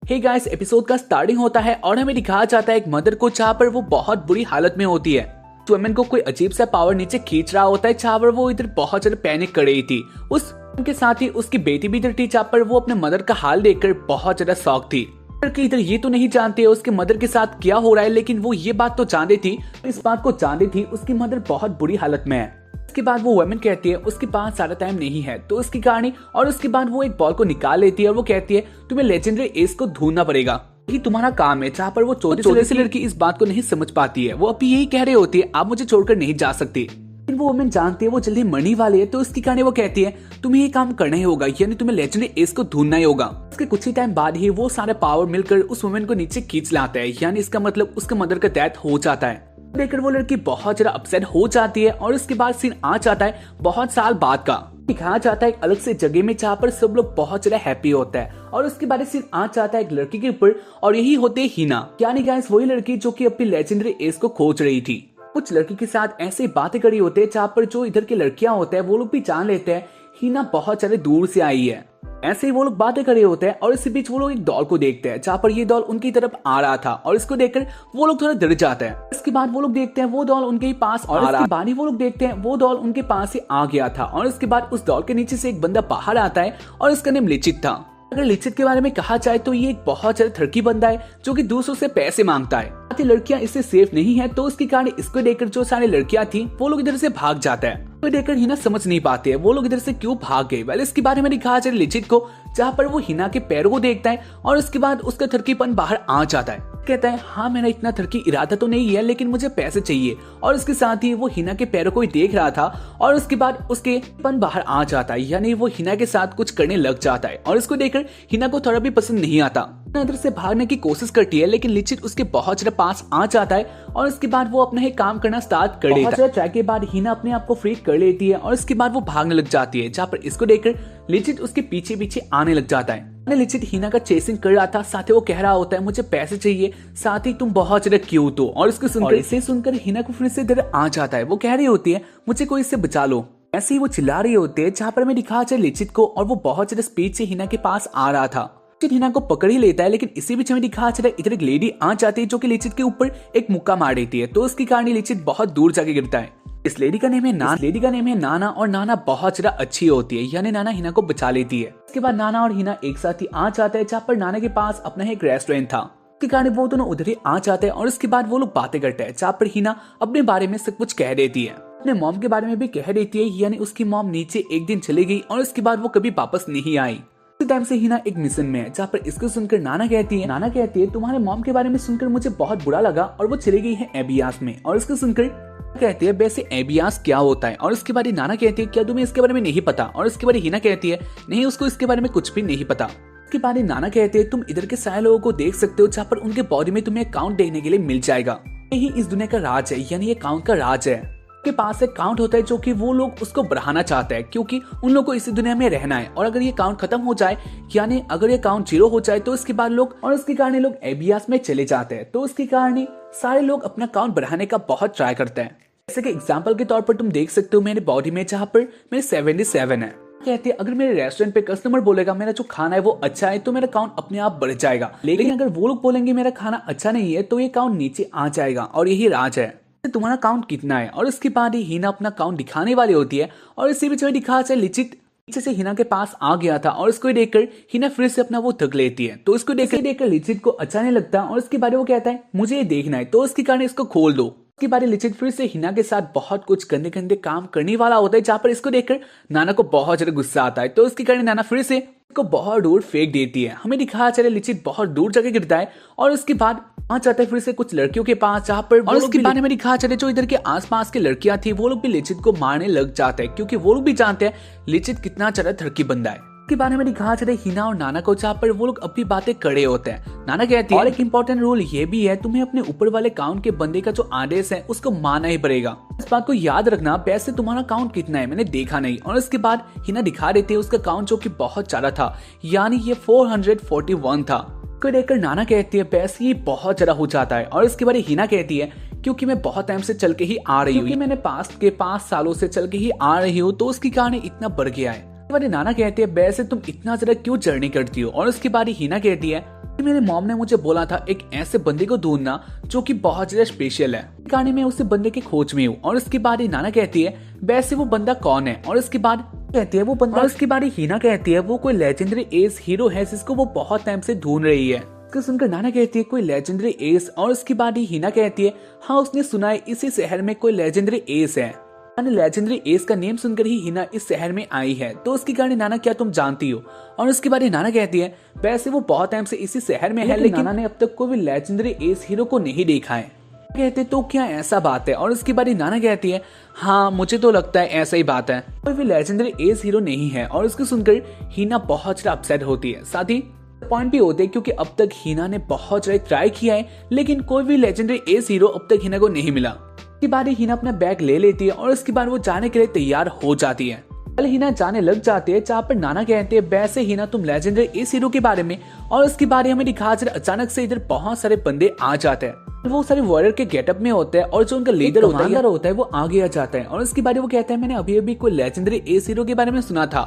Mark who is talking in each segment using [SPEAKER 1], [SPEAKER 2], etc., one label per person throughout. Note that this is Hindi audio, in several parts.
[SPEAKER 1] हे गाइस, एपिसोड का स्टार्टिंग होता है और हमें दिखाया जाता है एक मदर को जहाँ पर वो बहुत बुरी हालत में होती है। वुमेन को कोई अजीब सा पावर नीचे खींच रहा होता है जहाँ पर वो इधर बहुत ज्यादा पैनिक कर रही थी। उनके साथ ही उसकी बेटी भी इधर थी जहाँ पर वो अपने मदर का हाल देखकर बहुत ज्यादा शॉक थी। इधर ये तो नहीं जानते उसके मदर के साथ क्या हो रहा है, लेकिन वो ये बात तो जानती थी, इस बात को जानती थी उसकी मदर बहुत बुरी हालत में है। उसके बाद वो वुमेन कहती है उसके पास सारा टाइम नहीं है तो उसकी कहानी, और उसके बाद वो एक बॉल को निकाल लेती है और वो कहती है तुम्हें लेजेंडरी एस को ढूंढना पड़ेगा, ये तुम्हारा काम है। जहाँ पर वो 14 से लड़की इस बात को नहीं समझ पाती है। वो अभी यही कह रही होती है आप मुझे छोड़कर नहीं जा सकती, लेकिन वो वुमेन जानती है वो जल्दी मरने वाली है। तो उसकी कहानी वो कहती है तुम्हें ये काम करना ही होगा, यानी तुम्हें लेजेंडरी एस को ढूंढना ही होगा। उसके कुछ ही टाइम बाद ही वो सारे पावर मिलकर उस वुमेन को नीचे खींच लाता है, यानी इसका मतलब उसके मदर का डेथ हो जाता है। देखकर वो लड़की बहुत ज्यादा अपसेट हो जाती है और उसके बाद सीन आ जाता है बहुत साल बाद का। दिखाया जाता है एक अलग से जगह में जहाँ पर सब लोग बहुत ज्यादा हैप्पी होता है और उसके बाद सीन आ जाता है एक लड़की के ऊपर, और यही होते है हीना, यानी गाइस वही लड़की जो कि अपनी लेजेंडरी एस को खोज रही थी। कुछ लड़की के साथ ऐसे बातें करी होते हैं जहाँ पर जो इधर की लड़कियां होते हैं वो लोग भी जान लेते हैं हीना बहुत ज्यादा दूर से आई है। ऐसे ही वो लोग बातें कर रहे होते हैं और इसी बीच वो लोग एक डॉल को देखते हैं जहाँ पर ये डॉल उनकी तरफ आ रहा था और इसको देखकर वो लोग थोड़ा डर जाते हैं। इसके बाद वो लोग देखते हैं वो डॉल उनके ही पास आ रहा है, बाद ही वो लोग देखते हैं वो डॉल उनके पास से आ गया था और इसके बाद उस डॉल के नीचे से एक बंदा बाहर आता है और इसका नाम लिचित था। अगर लिचित के बारे में कहा जाए तो ये एक बहुत ज्यादा थरकी बंदा है जो कि दूसरों से पैसे मांगता है। लड़कियां इससे सेफ नहीं है तो उसके कारण इसको देखकर जो सारी लड़कियां थी वो लोग इधर से भाग जाता है। तो देखकर हिना समझ नहीं पाते है वो लोग इधर से क्यों भाग गए। वेल इसके बारे में दिखाया जाए लिचित को, जहाँ पर वो हिना के पैरों को देखता है और उसके बाद उसका थरकीपन बाहर आ जाता है। कहता है हाँ मेरा इतना थरकी इरादा तो नहीं है लेकिन मुझे पैसे चाहिए, और इसके साथ ही वो हिना के पैरों को ही देख रहा था और उसके बाद उसके पन बाहर आ जाता है, यानी वो हिना के साथ कुछ करने लग जाता है और इसको देखकर हिना को थोड़ा भी पसंद नहीं आता। इधर से भागने की कोशिश करती है लेकिन लिचित उसके बहुत ज्यादा पास आ जाता है और उसके बाद वो अपना ही काम करना स्टार्ट कर देता है। ट्रैक के बाद हिना अपने आप को फ्री कर लेती है और इसके बाद वो भागने लग जाती है, जहाँ पर इसको देखकर लिचित उसके पीछे पीछे आने लग जाता है। लिचित हिना का चेसिंग कर रहा था, साथ ही वो कह रहा होता है मुझे पैसे चाहिए, साथ ही तुम बहुत ज्यादा क्यूट हो, और इसको सुनकर हिना को फिर से इधर आ जाता है। वो कह रही होती है मुझे कोई इससे बचा लो। ऐसे ही वो चिल्ला रही होती है जहाँ पर मैं दिखा जाए लिचित को, और वो बहुत ज्यादा स्पीड से हिना के पास आ रहा था। हिना को पकड़ ही लेता है लेकिन इसी बीच में दिखा चला इधर एक लेडी आ जाती है जो कि लिचित के ऊपर एक मुक्का मार देती है, तो उसकी कारण लिचित बहुत दूर जाके गिरता है। इस लेडी का नेम है नाना, और नाना बहुत ज्यादा अच्छी होती है, यानी नाना हिना को बचा लेती है। इसके बाद नाना और हिना एक साथ ही आ जाते हैं जहाँ पर नाना के पास अपना एक रेस्टोरेंट था। इसके कारण वो दोनों उधर ही आ जाते हैं और उसके बाद वो लोग बातें करते हैं जहाँ पर हिना अपने बारे में सब कुछ कह देती है, अपने मॉम के बारे में भी कह देती है, यानी उसकी मॉम नीचे एक दिन चली गई और उसके बाद वो कभी वापस नहीं आई। टाइम से हिना एक मिशन में है जहाँ पर इसको सुनकर नाना कहती है तुम्हारे मॉम के बारे में सुनकर मुझे बहुत बुरा लगा और वो चली गई है एबियास में। और इसको सुनकर कहती है वैसे एबियास क्या होता है, और इसके बारे नाना कहती है क्या तुम्हें इसके बारे में नहीं पता, और इसके बारे हिना कहती है नहीं उसको इसके बारे में कुछ भी नहीं पता। इसके बारे नाना कहते हैं तुम इधर के सारे लोगों को देख सकते हो जहाँ पर उनके बॉडी में तुम्हें अकाउंट देखने के लिए मिल जाएगा, यही इस दुनिया का राज है, यानी ये अकाउंट का राज है। के पास एक काउंट होता है जो कि वो लोग उसको बढ़ाना चाहते हैं क्योंकि उन लोगों को इस दुनिया में रहना है, और अगर ये काउंट खत्म हो जाए, यानी अगर ये काउंट 0 हो जाए तो इसके बाद लोग, और इसके कारण लोग एबियास में चले जाते हैं, तो इसके कारण सारे लोग अपना काउंट बढ़ाने का बहुत ट्राई करते हैं। जैसे कि एग्जाम्पल के तौर पर तुम देख सकते हो मेरे बॉडी में जहाँ पर मेरे 77 है। कहते हैं अगर मेरे रेस्टोरेंट पे कस्टमर बोलेगा मेरा जो खाना है वो अच्छा है तो मेरा काउंट अपने आप बढ़ जाएगा, लेकिन अगर वो लोग बोलेंगे मेरा खाना अच्छा नहीं है तो ये काउंट नीचे आ जाएगा, और यही राज है तुम्हारा काउंट कितना है। और उसके बाद ही हिना अपना काउंट दिखाने वाली होती है और इसी बीच में दिखा जाए लिचित पीछे से हिना के पास आ गया था और इसको देखकर हिना फिर से अपना वो थक लेती है, तो इसको देखकर लिचित को अच्छा नहीं लगता और उसके बारे वो कहता है मुझे ये देखना है, तो उसके कारण इसको खोल दो। उसके बारे लिचित फिर से हिना के साथ बहुत कुछ गंदे गंदे काम करने वाला होता है, जहाँ पर इसको देखकर नाना को बहुत ज्यादा गुस्सा आता है, तो उसके कारण नाना फिर से को बहुत दूर फेंक देती है। हमें दिखाया चले लिचित बहुत दूर जगह गिरता है और उसके बाद आ जाता है फिर से कुछ लड़कियों के पास, जहाँ पर और उसके बारे में दिखाया चले जो इधर के आसपास की लड़कियां थी वो लोग भी लिचित को मारने लग जाते हैं क्योंकि वो लोग भी जानते हैं लिचित कितना ज्यादा थरकी बंदा है। के बारे में दिखाया चले हिना और नाना को, जहाँ पर वो लोग अपनी बातें करे होते हैं। नाना कहती है और एक इम्पोर्टेंट रूल ये भी है तुम्हें अपने ऊपर वाले काउंट के बंदे का जो आदेश है उसको मानना ही पड़ेगा, इस बात को याद रखना। वैसे तुम्हारा काउंट कितना है मैंने देखा नहीं, और इसके बाद हिना दिखा देती है उसका काउंट जो कि बहुत ज्यादा था, यानी ये 441 था। को देखकर नाना कहती है वैसे ये बहुत ज्यादा हो जाता है, और इसके बारे हिना कहती है क्योंकि मैं बहुत टाइम से चल के ही आ रही हूँ, मैंने पास्ट के 5 सालों से चल के ही आ रही हूँ, तो उसकी कहानी इतना बढ़ गया है। नाना कहते हैं वैसे तुम इतना ज्यादा क्यों जर्नी करती हो, और उसके बाद हिना कहती है मेरे मॉम ने मुझे बोला था एक ऐसे बंदे को ढूंढना जो कि बहुत ज्यादा स्पेशल है। कहानी में उस बंदे के खोज में हूँ। और उसके बाद ही नाना कहती है वैसे वो बंदा कौन है। और उसके बाद कहती है वो बंदा, और उसके बाद ही हीना कहती है वो कोई लेजेंडरी एस हीरो है जिसको वो बहुत टाइम से ढूंढ रही है। इसको सुनकर नाना कहती है कोई लेजेंडरी एस। और उसके बाद ही हीना कहती है हाँ उसने सुना है इसी शहर में कोई लेजेंडरी एस है। लेजेंडरी एस का नेम सुनकर ही हिना इस शहर में आई है। तो उसकी कहानी नाना क्या तुम जानती हो। और उसके बाद नाना कहती है वैसे वो बहुत टाइम से इसी शहर में है लेकिन नाना ने अब तक कोई भी लेजेंडरी एस हीरो को नहीं देखा है। कहते तो क्या ऐसा बात है। और उसके बाद नाना कहती है हाँ मुझे तो लगता है ऐसा ही बात है, कोई भी लेजेंडरी एस हीरो नहीं है। और उसको सुनकर हिना बहुत ज्यादा अपसेट होती है। साथ ही पॉइंट भी होते हैं क्योंकि अब तक हिना ने बहुत ज्यादा ट्राई किया है लेकिन कोई भी लेजेंडरी एस हीरो अब तक हिना को नहीं मिला। उसके बाद हिना अपना बैग ले लेती है और उसके बाद वो जाने के लिए तैयार हो जाती है। कल हिना जाने लग जाती है जहाँ पर नाना कहते हैं वैसे हिना तुम लेजेंडरी एस हीरो के बारे में। और उसके बारे हमें दिखा अचानक से इधर बहुत सारे बंदे आ जाते हैं। वो सारे वॉरियर के गेटअप में होते हैं और जो उनका लीडर होता है वो आगे आ जाता है। और उसके बारे वो कहता है मैंने अभी अभी कोई लेजेंडरी एस हीरो के बारे में सुना था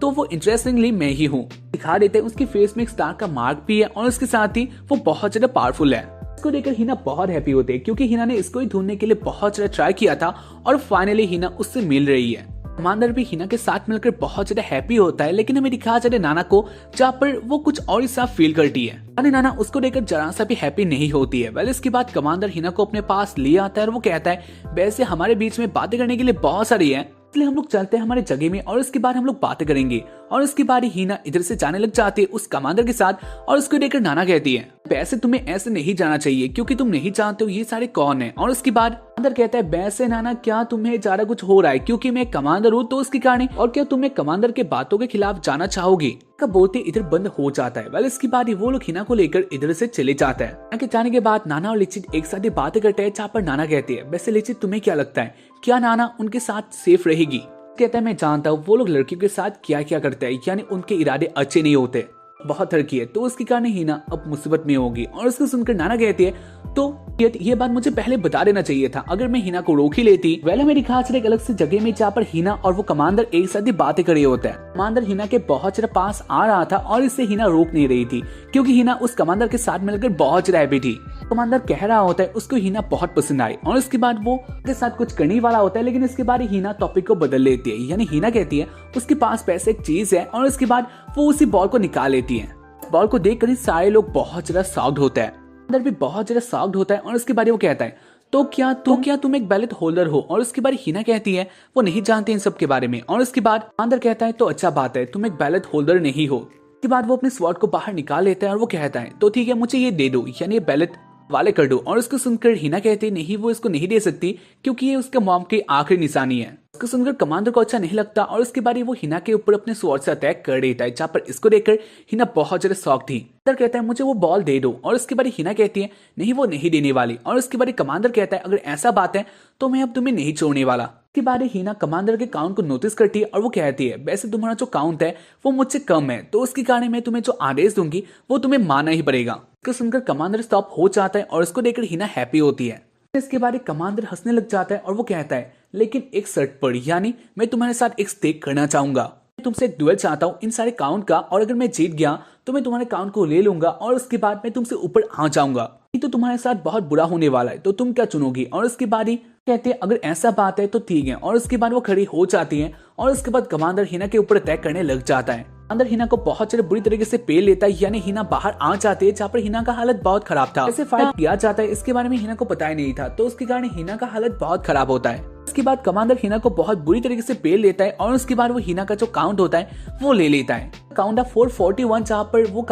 [SPEAKER 1] तो वो इंटरेस्टिंगली मैं ही हूँ। दिखा देते हैं उसकी फेस में एक स्टार का मार्क भी है और उसके साथ ही वो बहुत ज्यादा पावरफुल है। इसको देखकर हिना बहुत हैप्पी होते हैं क्योंकि हिना ने इसको ही ढूंढने के लिए बहुत ज्यादा ट्राई किया था और फाइनली हिना उससे मिल रही है। कमांडर भी हिना के साथ मिलकर बहुत ज्यादा हैप्पी होता है लेकिन हमें दिखा जाए नाना को जहाँ पर वो कुछ और ही साफ फील करती है। नाना उसको देखकर जरा सा भी हैप्पी नहीं होती है। वेल इसके बाद कमांडर हिना को अपने पास ले आता है और वो कहता है वैसे हमारे बीच में बातें करने के लिए बहुत सारी है इसलिए हम लोग चलते हैं हमारे जगह में और इसके बाद हम लोग बातें करेंगे। और इसके बाद हिना इधर से जाने लग जाती है उस कमांडर के साथ। और उसको देखकर नाना कहती है वैसे तुम्हें ऐसे नहीं जाना चाहिए क्योंकि तुम नहीं जानते हो ये सारे कौन है। और उसके बाद कमांडर कहता है वैसे नाना क्या तुम्हें ज्यादा कुछ हो रहा है क्योंकि मैं कमांडर हूँ तो उसकी कहानी और क्या तुम्हें कमांडर के बातों के खिलाफ जाना चाहोगी का बोलते इधर बंद हो जाता है। वेल इसके बाद वो लोग हिना को लेकर इधर से चले जाता है। हिना के जाने के बाद नाना और लिचित एक साथ ही बातें करते हैं जहाँ पर नाना कहती है वैसे लिचित तुम्हें क्या लगता है क्या नाना उनके साथ सेफ रहेगी। कहता है मैं जानता हूँ वो लोग लड़कियों के साथ क्या क्या करते हैं यानी उनके इरादे अच्छे नहीं होते, बहुत हल्की है तो उसकी कहानी हिना अब मुसीबत में होगी। और उसको सुनकर नाना कहती है तो ये बात मुझे पहले बता देना चाहिए था अगर मैं हिना को रोक ही लेती। वेल मेरी खास एक अलग से जगह में जहाँ पर हिना और वो कमांडर एक साथ ही बातें कर रहे होते हैं। कमांडर हिना के बहुत ज्यादा पास आ रहा था और इससे हिना रोक नहीं रही थी क्योंकि हिना उस कमांडर के साथ मिलकर बहुत ज्यादा हैप्पी थी। कमांडर कह रहा होता है उसको हिना बहुत पसंद आई और उसके बाद वो के साथ कुछ करने वाला होता है लेकिन इसके बाद हिना टॉपिक को बदल लेती है। यानी हिना कहती है उसके पास पैसे एक चीज है और उसके बाद वो उसी बॉल को निकाल लेती है। बॉल को देखकर ही सारे लोग बहुत ज्यादा शॉक्ड होते हैं। अंदर भी बहुत ज्यादा शॉक्ड होता है और उसके बाद वो कहता है तो क्या तुम एक बैलेट होल्डर हो। और उसके बाद हिना कहती है वो नहीं जानते इन सब के बारे में। और उसके बाद अंदर कहता है तो अच्छा बात है तुम एक बैलेट होल्डर नहीं हो। उसके बाद वो अपने स्वॉर्ड को बाहर निकाल लेता है और वो कहता है तो ठीक है मुझे ये दे दो यानी ये बैलेट वाले कर दो। और उसको सुनकर हिना कहती है नहीं वो इसको नहीं दे सकती क्योंकि ये उसके मॉम की आखिरी निशानी है। इसको सुनकर कमांडर को अच्छा नहीं लगता और उसके बाद वो हिना के ऊपर अपने स्वॉर्ड से अटैक कर देता है जहाँ पर इसको देखकर हिना बहुत ज्यादा शॉक थी। कमांडर कहता है मुझे वो बॉल दे दो। और उसके बाद हिना कहती है नहीं वो नहीं देने वाली। और उसके बाद कमांडर कहता है अगर ऐसा बात है तो मैं अब तुम्हें नहीं छोड़ने वाला। उसके बाद हिना कमांडर के काउंट को नोटिस करती है और वो कहती है वैसे तुम्हारा जो काउंट है वो मुझसे कम है तो उसके कारण मैं तुम्हें जो आदेश दूंगी वो तुम्हें मानना ही पड़ेगा। इसको सुनकर कमांडर स्टॉप हो जाता है और उसको देखकर हिना हैप्पी होती है। इसके बाद कमांडर हंसने लग जाता है और वो कहता है लेकिन एक शर्त पर यानी मैं तुम्हारे साथ एक स्टेक करना चाहूंगा। मैं तुमसे एक ड्यूएल चाहता हूँ इन सारे काउंट का और अगर मैं जीत गया तो मैं तुम्हारे काउंट को ले लूंगा और उसके बाद मैं तुमसे ऊपर आ जाऊंगा। तो तुम्हारे साथ बहुत बुरा होने वाला है तो तुम क्या चुनोगी। और उसके बाद ही कहते हैं अगर ऐसा बात है तो ठीक है। और उसके बाद वो खड़ी हो जाती है और उसके बाद कमांडर हिना के ऊपर अटैक करने लग जाता है। अंदर हिना को बहुत ज्यादा बुरी तरीके से पेल लेता है यानी हिना बाहर आ जाती है जहाँ पर हिना का हालत बहुत खराब था। ऐसे फाइट किया जाता है इसके बारे में हिना को पता ही नहीं था तो उसके कारण हिना का हालत बहुत खराब होता है। इसके बाद कमांडर हिना को बहुत बुरी तरीके से पेल लेता है और उसके बाद वो हिना का जो काउंट होता है वो ले लेता है। काउंट 441 जहाँ पर वो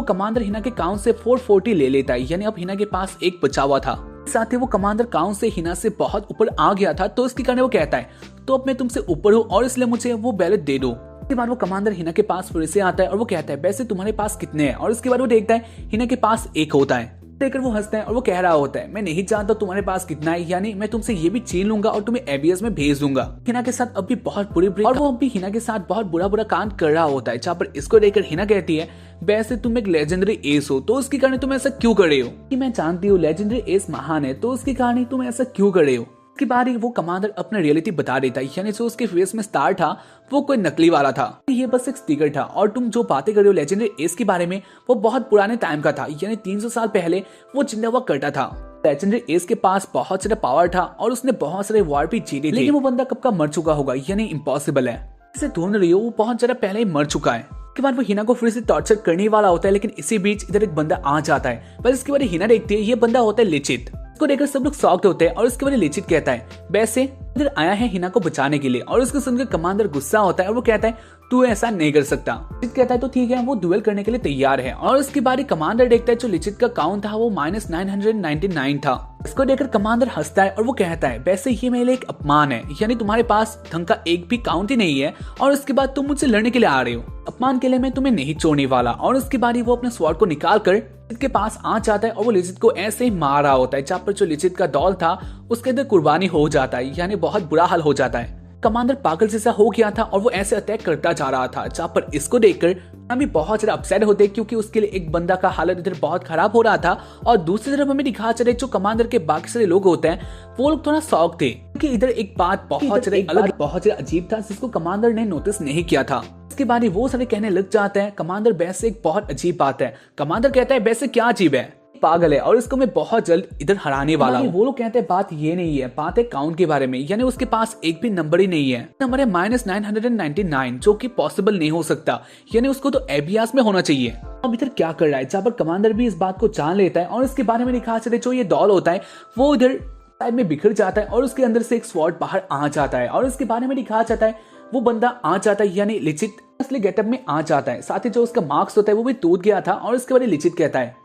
[SPEAKER 1] कमांडर हिना के काउंट से 440 ले लेता है यानी अब हिना के पास एक बचा हुआ था। साथ ही वो कमांडर काउंट से हिना से बहुत ऊपर आ गया था तो इसके कारण वो कहता है तो अब मैं तुमसे ऊपर हूँ और इसलिए मुझे वो बैलेट दे दो। उसके बाद वो कमांडर हिना के पास फिर से आता है और वो कहता है वैसे तुम्हारे पास कितने हैं। और उसके बाद वो देखता है हिना के पास एक होता है। देखकर वो हंसता है और वो कह रहा होता है मैं नहीं जानता तुम्हारे पास कितना है यानी मैं तुमसे ये भी छीन लूंगा और तुम्हें एबीएस में भेज दूंगा। हिना के साथ अभी बहुत बुरी और वो अभी हिना के साथ बहुत बुरा कांड कर रहा होता है जहाँ पर इसको देखकर हिना कहती है वैसे तुम एक लेजेंडरी एस हो तो उसकी कहानी तुम ऐसा क्यों कर रहे हो कि मैं जानती हूँ लेजेंडरी एस महान है तो उसकी कहानी तुम ऐसा क्यों कर रहे हो। उसके बाद ही वो कमांडर अपना रियलिटी बता देता है, यानी जो उसके फेस में स्टार था वो कोई नकली वाला था, ये बस एक स्टिकर था। और तुम जो बातें कर रहे हो लेजेंडरी एस के बारे में, वो बहुत पुराने टाइम का था, यानी 300 साल पहले वो जिंदा हुआ करता था। लेजेंडरी एस के पास बहुत सारा पावर था और उसने बहुत सारे वॉर भी जीते थे, लेकिन वो बंदा कब का मर चुका होगा, यानी इम्पॉसिबल है। इसे ढूंढ रही हो, वो बहुत ज्यादा पहले ही मर चुका है। के बाद वो हिना को फिर से टॉर्चर करने वाला होता है, लेकिन इसी बीच इधर एक बंदा आ जाता है। बस इसके बाद हिना देखती है, ये बंदा होता है लिचित। इसको देखकर सब लोग शॉक्ड होते हैं और उसके बाद लिचित कहता है, वैसे इधर आया है हिना को बचाने के लिए। और उसको सुनकर कमांडर गुस्सा होता है और वो कहता है, तू ऐसा नहीं कर सकता। लिचित कहता है तो ठीक है, वो डुएल करने के लिए तैयार है। और उसके बाद कमांडर देखता है जो लिचित का काउंट था वो -999 था। इसको देखकर कमांडर हंसता है और वो कहता है, वैसे ये मेरे लिए एक अपमान है, यानी तुम्हारे पास ढंग का एक भी काउंट ही नहीं है और उसके बाद तुम मुझसे लड़ने के लिए आ रहे हो। अपमान के लिए मैं तुम्हें नहीं छोड़ने वाला। और उसके बाद वो अपने स्वॉर्ड को निकाल कर लिचित के पास आ जाता है और वो लिचित को ऐसे ही मार रहा होता है, जहाँ पर जो लिचित का डॉल था उसके अंदर कुर्बानी हो जाता है, यानी बहुत बुरा हाल हो जाता है। कमांडर पागल जैसा हो गया था और वो ऐसे अटैक करता जा रहा था, जहाँ पर इसको देखकर हम भी बहुत ज्यादा अपसेट होते, क्योंकि उसके लिए एक बंदा का हालत इधर बहुत खराब हो रहा था। और दूसरी तरफ हमें दिखा चले जो कमांडर के बाकी सारे लोग होते हैं वो लोग थोड़ा शौक थे, क्योंकि इधर एक बात बहुत ज्यादा अलग, बहुत ज्यादा अजीब था जिसको कमांडर ने नोटिस नहीं किया था। इसके बाद वो सारे कहने लग जाते हैं, कमांडर वैसे एक बहुत अजीब बात है। कमांडर कहता है, वैसे क्या अजीब है, पागल है और इसको मैं बहुत जल्द इधर हराने वाला हूँ। वो लोग कहते हैं बात ये नहीं है, बात है काउंट के बारे में, यानी उसके पास एक भी नंबर ही नहीं है। नंबर है -999, जो कि पॉसिबल नहीं हो सकता, यानी उसको तो एबियास में होना चाहिए। अब इधर क्या कर रहा है, जहाँ पर कमांडर भी इस बात को जान लेता है और इसके बारे में लिखा चले जो ये डॉल होता है वो इधर साइड में बिखर जाता है और उसके अंदर से एक स्वॉर्ड बाहर आ जाता है। और इसके बारे में लिखा जाता है वो बंदा आ जाता है, यानी लिचित असली गेटअप में आ जाता है। साथ ही जो उसका मार्क्स होता है वो भी टूट गया था। और इसके बाद लिचित कहता है,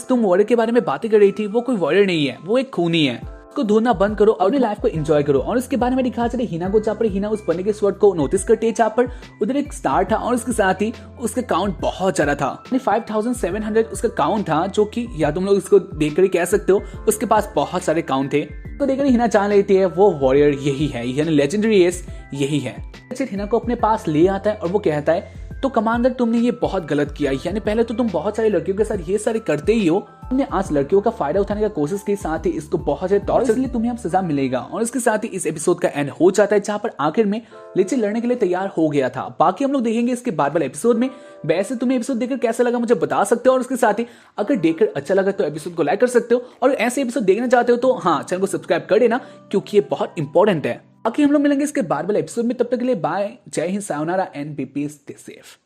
[SPEAKER 1] तुम वॉरियर के बारे में बातें कर रही थी, वो कोई वॉरियर नहीं है, वो एक खूनी है, उसको ढूंढना बंद करो, अपनी लाइफ को एंजॉय करो। और इसके बारे में दिखा चले हिना को, जहाँ पर हिना उस बंदे के स्वॉर्ड को नोटिस करती है, जहाँ पर उधर एक स्टार था और उसके साथ ही उसका काउंट बहुत ज्यादा था, 5700 उसका काउंट था, जो कि या तुम लोग इसको देखकर ही कह सकते हो उसके पास बहुत सारे काउंट थे। तो देखकर हिना जान लेती है वो वॉरियर यही है, यानी लेजेंडरी एस यही है। हिना को अपने पास ले आता है और वो कहता है, तो कमांडर तुमने ये बहुत गलत किया, यानी पहले तो तुम बहुत सारी लड़कियों के साथ ये सारे करते ही हो, तुमने आज लड़कियों का फायदा उठाने का कोशिश की, साथ ही इसको बहुत ज्यादा टॉर्चर, इसलिए तुम्हें अब सजा मिलेगा। और इसके साथ ही इस एपिसोड का एंड हो जाता है, जहाँ पर आखिर में लिचित लड़ने के लिए तैयार हो गया था। बाकी हम लोग देखेंगे इसके बाद वाले एपिसोड में। वैसे तुम्हें एपिसोड देखकर कैसा लगा मुझे बता सकते हो, और इसके साथ ही अगर देखकर अच्छा लगा तो एपिसोड को लाइक कर सकते हो, और ऐसे एपिसोड देखना चाहते हो तो हाँ, चैनल को सब्सक्राइब कर देना, क्योंकि ये बहुत इंपॉर्टेंट है। बाकी हम लोग मिलेंगे इसके बाद वाले एपिसोड में, तब तक के लिए बाय, जय हिंद, sayonara and be peace, stay safe.